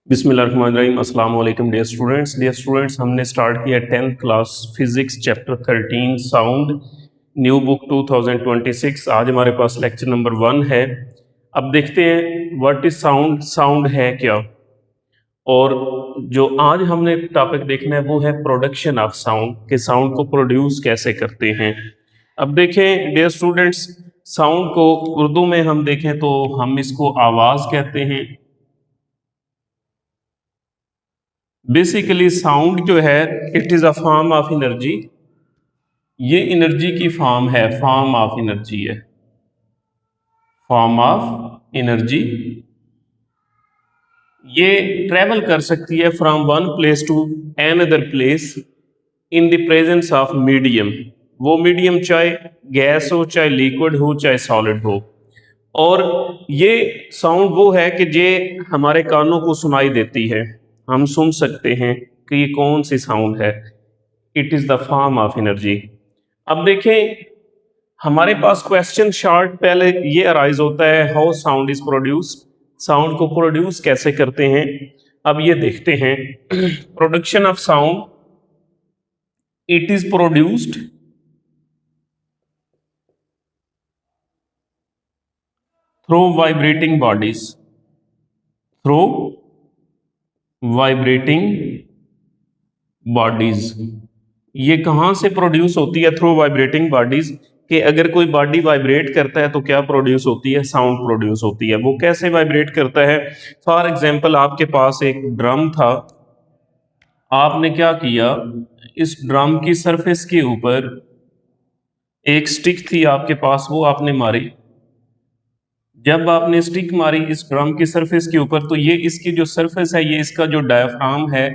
बिस्मिल्लाहिर्रहमानिर्रहीम। अस्सलाम वालेकुम डियर स्टूडेंट्स हमने स्टार्ट किया 10th class physics chapter 13 sound, new book 2026। आज हमारे पास लेक्चर नंबर 1 है। अब देखते हैं व्हाट इज साउंड, साउंड है क्या। और जो आज हमने टॉपिक देखना है वो है प्रोडक्शन ऑफ साउंड, कि साउंड को प्रोड्यूस कैसे करते हैं। अब देखें डियर स्टूडेंट्स, साउंड को उर्दू में हम देखें तो हम इसको आवाज़ कहते हैं। बेसिकली साउंड जो है it is a form of energy, ये एनर्जी की फॉर्म है, फॉर्म ऑफ एनर्जी है, फॉर्म ऑफ एनर्जी। ये ट्रेवल कर सकती है from one place to another place in the presence of medium. वो मीडियम चाहे गैस हो, चाहे लिक्विड हो, चाहे सॉलिड हो। और ये साउंड वो है कि ये हमारे कानों को सुनाई देती है, हम सुन सकते हैं कि ये कौन सी साउंड है। It is the form of energy. अब देखें हमारे पास क्वेश्चन शॉर्ट पहले ये अराइज होता है, how sound is produced, sound को प्रोड्यूस कैसे करते हैं। अब ये देखते हैं production of sound, it is produced through vibrating bodies, through vibrating bodies. ये कहाँ से प्रोड्यूस होती है? Through vibrating bodies. कि अगर कोई बॉडी वाइब्रेट करता है तो क्या प्रोड्यूस होती है? साउंड प्रोड्यूस होती है। वो कैसे वाइब्रेट करता है? फॉर एग्जांपल आपके पास एक ड्रम था, आपने क्या किया, इस ड्रम की सरफेस के ऊपर एक स्टिक थी आपके पास, वो आपने मारी। जब आपने स्टिक मारी इस ड्रम की सरफेस के ऊपर तो ये इसकी जो सरफेस है, ये इसका जो डायफ्राम है,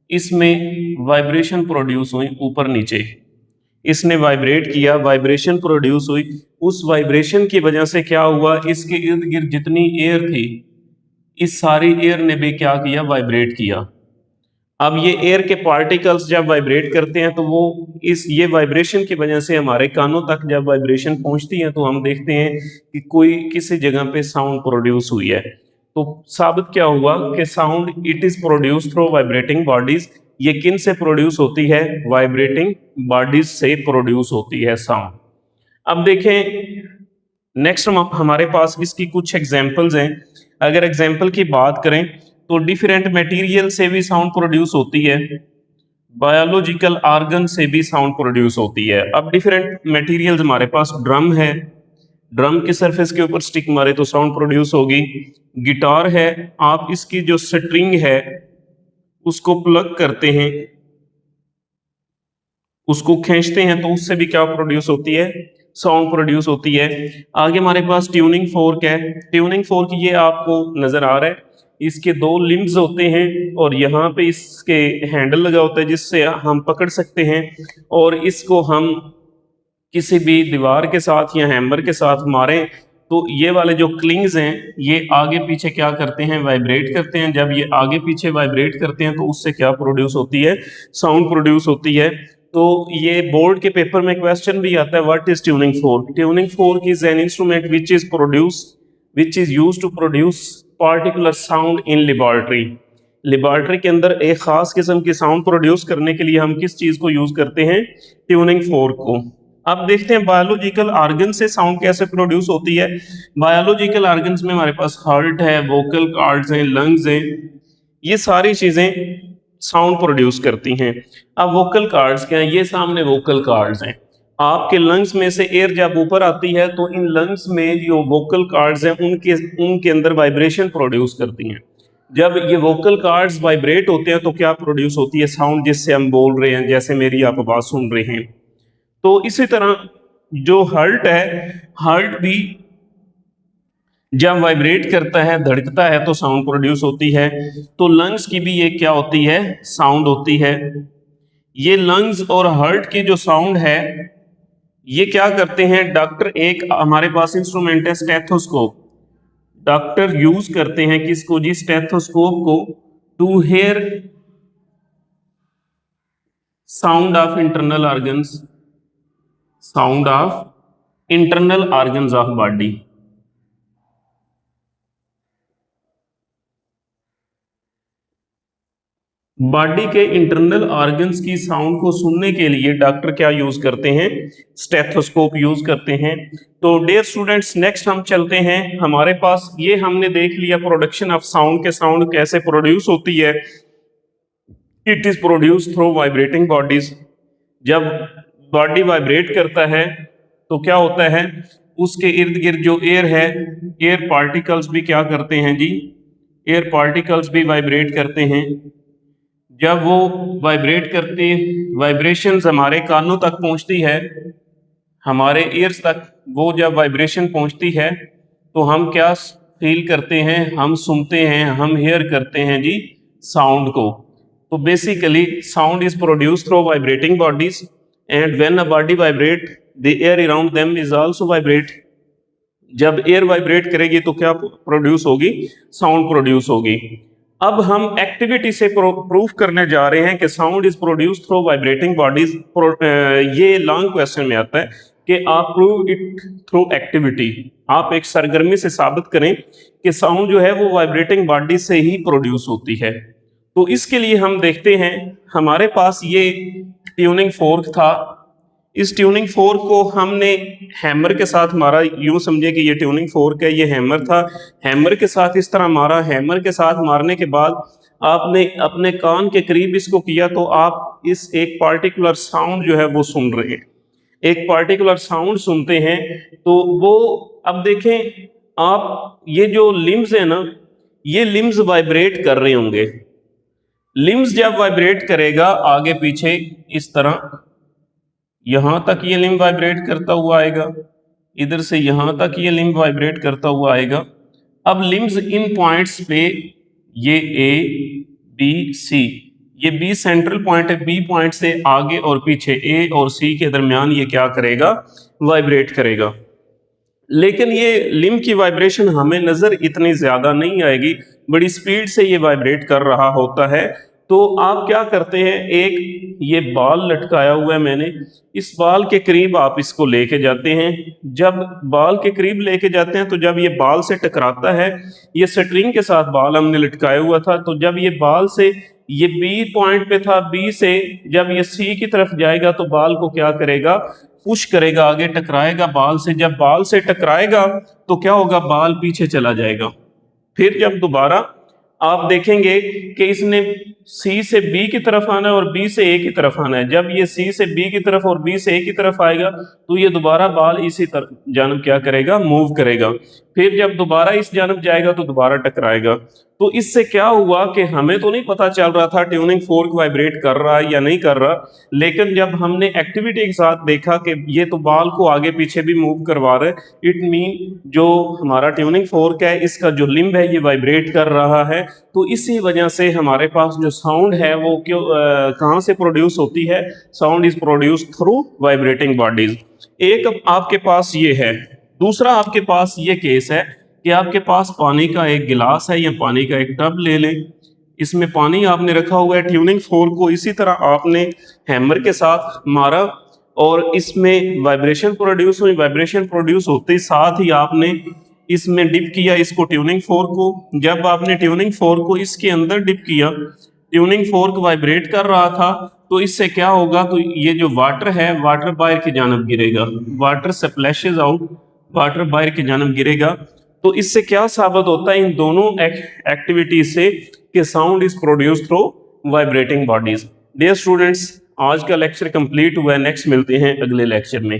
इसमें वाइब्रेशन प्रोड्यूस हुई ऊपर नीचे। इसने वाइब्रेट किया, वाइब्रेशन प्रोड्यूस हुई। उस वाइब्रेशन की वजह से क्या हुआ, इसके इर्द गिर्द जितनी एयर थी, इस सारी एयर ने भी क्या किया, वाइब्रेट किया। अब ये एयर के पार्टिकल्स जब वाइब्रेट करते हैं तो वो ये वाइब्रेशन की वजह से हमारे कानों तक जब वाइब्रेशन पहुंचती है तो हम देखते हैं कि कोई किसी जगह पे साउंड प्रोड्यूस हुई है। तो साबित क्या हुआ कि sound it is produce through vibrating bodies. ये किन से प्रोड्यूस होती है? वाइब्रेटिंग बॉडीज से प्रोड्यूस होती है साउंड। अब देखें नेक्स्ट हमारे पास इसकी कुछ एग्जांपल्स हैं। अगर एग्जांपल की बात करें तो डिफरेंट मटेरियल से भी साउंड प्रोड्यूस होती है, बायोलॉजिकल ऑर्गन से भी साउंड प्रोड्यूस होती है। अब डिफरेंट मटेरियल्स हमारे पास ड्रम है, ड्रम के सरफेस के ऊपर स्टिक मारे तो साउंड प्रोड्यूस होगी। गिटार है, आप इसकी जो स्ट्रिंग है उसको प्लग करते हैं, उसको खींचते हैं तो उससे भी क्या प्रोड्यूस होती है? साउंड प्रोड्यूस होती है। आगे हमारे पास ट्यूनिंग फोर्क है। ट्यूनिंग फोर्क ये आपको नजर आ रहा है, इसके दो लिम्स होते हैं और यहाँ पे इसके हैंडल लगा होता है जिससे हम पकड़ सकते हैं, और इसको हम किसी भी दीवार के साथ या हैमर के साथ मारें तो ये वाले जो क्लिंग्स हैं ये आगे पीछे क्या करते हैं? वाइब्रेट करते हैं। जब ये आगे पीछे वाइब्रेट करते हैं तो उससे क्या प्रोड्यूस होती है? साउंड प्रोड्यूस होती है। तो ये बोर्ड के पेपर में क्वेश्चन भी आता है, what is tuning fork? Tuning fork is an instrument which is used to produce particular sound in laboratory. Laboratory के अंदर एक खास किस्म की साउंड प्रोड्यूस करने के लिए हम किस चीज को यूज करते हैं? ट्यूनिंग फोर्क को। अब देखते हैं बायोलॉजिकल ऑर्गन से साउंड कैसे प्रोड्यूस होती है। बायोलॉजिकल ऑर्गन्स में हमारे पास हार्ट है, वोकल कॉर्ड्स हैं, लंग्स हैं, ये सारी चीजें साउंड प्रोड्यूस करती हैं। अब वोकल कॉर्ड्स क्या हैं? ये सामने वोकल कॉर्ड्स हैं। आपके लंग्स में से एयर जब ऊपर आती है तो इन लंग्स में जो वोकल कॉर्ड्स हैं उनके उनके अंदर वाइब्रेशन प्रोड्यूस करती हैं। जब ये वोकल कॉर्ड्स वाइब्रेट होते हैं तो क्या प्रोड्यूस होती है? साउंड, जिससे हम बोल रहे हैं, जैसे मेरी आप आवाज सुन रहे हैं। तो इसी तरह जो हार्ट है, हार्ट भी जब वाइब्रेट करता है, धड़कता है तो साउंड प्रोड्यूस होती है। तो लंग्स की भी ये क्या होती है? साउंड होती है। ये लंग्स और हार्ट की जो साउंड है ये क्या करते हैं? डॉक्टर, एक हमारे पास इंस्ट्रूमेंट है स्टेथोस्कोप, डॉक्टर यूज करते हैं किसको जी? स्टेथोस्कोप को, to hear sound of internal organs, sound of internal organs of body. Body के इंटरनल ऑर्गन्स की साउंड को सुनने के लिए डॉक्टर क्या यूज करते हैं? स्टेथोस्कोप यूज करते हैं। तो डियर स्टूडेंट्स, नेक्स्ट हम चलते हैं। हमारे पास ये हमने देख लिया प्रोडक्शन ऑफ साउंड के साउंड कैसे प्रोड्यूस होती है। It is produce through vibrating bodies. जब बॉडी वाइब्रेट करता है तो क्या होता है, उसके इर्द गिर्द जो एयर है, एयर पार्टिकल्स भी क्या करते हैं जी, एयर पार्टिकल्स भी वाइब्रेट करते हैं। जब वो वाइब्रेट करते, वाइब्रेशंस हमारे कानों तक पहुंचती है, हमारे ईयर्स तक वो जब वाइब्रेशन पहुंचती है तो हम क्या फील करते हैं, हम सुनते हैं, हम हेयर करते हैं जी साउंड को। तो basically sound is produce through vibrating bodies and when a body vibrate the air around them is also vibrate. जब एयर वाइब्रेट करेगी तो क्या प्रोड्यूस होगी, साउंड प्रोड्यूस होगी। अब हम एक्टिविटी से प्रूफ करने जा रहे हैं कि sound is produce through vibrating bodies. ये लॉन्ग क्वेश्चन में आता है कि आप प्रूव इट थ्रू एक्टिविटी। आप एक सरगर्मी से साबित करें कि साउंड जो है वो वाइब्रेटिंग बॉडी से ही प्रोड्यूस होती है। तो इसके लिए हम देखते हैं, हमारे पास ये ट्यूनिंग फोर्क था। इस ट्यूनिंग फोर्क को हमने हैमर के साथ मारा। यूं समझे कि ये ट्यूनिंग फोर्क है, ये हैमर था। हैमर के साथ इस तरह मारा। हैमर के साथ मारने के बाद आपने अपने कान के करीब इसको किया तो आप इस एक पार्टिकुलर साउंड जो है वो सुन रहे हैं, एक पार्टिकुलर साउंड सुनते हैं। तो वो अब देखें आप, ये जो लिम्स है ना, ये लिम्स वाइब्रेट कर रहे होंगे। लिम्स जब वाइब्रेट करेगा आगे पीछे इस तरह, यहां तक ये लिम्ब वाइब्रेट करता हुआ आएगा, इधर से यहां तक ये लिम्ब वाइब्रेट करता हुआ आएगा। अब लिम्स इन पॉइंट्स पे, ये ए बी सी, ये बी सेंट्रल पॉइंट है, बी पॉइंट से आगे और पीछे ए और सी के दरमियान ये क्या करेगा, वाइब्रेट करेगा। लेकिन ये लिम्ब की वाइब्रेशन हमें नजर इतनी ज्यादा नहीं आएगी, बड़ी स्पीड से ये वाइब्रेट कर रहा होता है। तो आप क्या करते हैं, एक ये बाल लटकाया हुआ है मैंने, इस बाल के करीब आप इसको लेके जाते हैं। जब बाल के करीब लेके जाते हैं तो जब ये बाल से टकराता है, ये स्ट्रिंग के साथ बाल हमने लटकाया हुआ था, तो जब ये बाल से, ये बी पॉइंट पे था, बी से जब ये सी की तरफ जाएगा तो बाल को क्या करेगा, पुश करेगा, आगे टकराएगा बाल से। जब बाल से टकराएगा तो क्या होगा, बाल पीछे चला जाएगा। फिर जब दोबारा आप देखेंगे कि इसने सी से बी की तरफ आना है और बी से ए की तरफ आना है। जब ये सी से बी की तरफ और बी से ए की तरफ आएगा तो ये दोबारा बाल इसी तरफ जानब क्या करेगा, मूव करेगा। फिर जब दोबारा इस जानब जाएगा तो दोबारा टकराएगा। तो इससे क्या हुआ कि हमें तो नहीं पता चल रहा था ट्यूनिंग फोर्क वाइब्रेट कर रहा है या नहीं कर रहा, लेकिन जब हमने एक्टिविटी के साथ देखा कि ये तो बाल को आगे पीछे भी मूव करवा रहा है, इट मीन जो हमारा ट्यूनिंग फोर्क है इसका जो लिम्ब है ये वाइब्रेट कर रहा है। तो इसी वजह से हमारे पास जो साउंड है वो क्यों कहाँ से प्रोड्यूस होती है, sound is produce through vibrating bodies. एक आपके पास ये है। दूसरा आपके पास ये केस है कि आपके पास पानी का एक गिलास है या पानी का एक टब ले लें, इसमें पानी आपने रखा हुआ है, ट्यूनिंग फोर्क को इसी तरह आपने हैमर के साथ मारा और इसमें वाइब्रेशन प्रोड्यूस हुई। वाइब्रेशन प्रोड्यूस होते ही साथ ही आपने इसमें डिप किया इसको, ट्यूनिंग फोर्क को। जब आपने ट्यूनिंग फोर्क को इसके अंदर डिप किया, ट्यूनिंग फोर्क वाइब्रेट कर रहा था, तो इससे क्या होगा, तो ये जो वाटर है वाटर बाहर की जानब गिरेगा, वाटर स्प्लैशेस आउट, वाटर बाहर की जानब गिरेगा। तो इससे क्या साबित होता है इन दोनों एक्टिविटी से कि sound is produce through vibrating bodies. Dear students, आज का लेक्चर कंप्लीट हुआ है, नेक्स्ट मिलते हैं अगले लेक्चर में।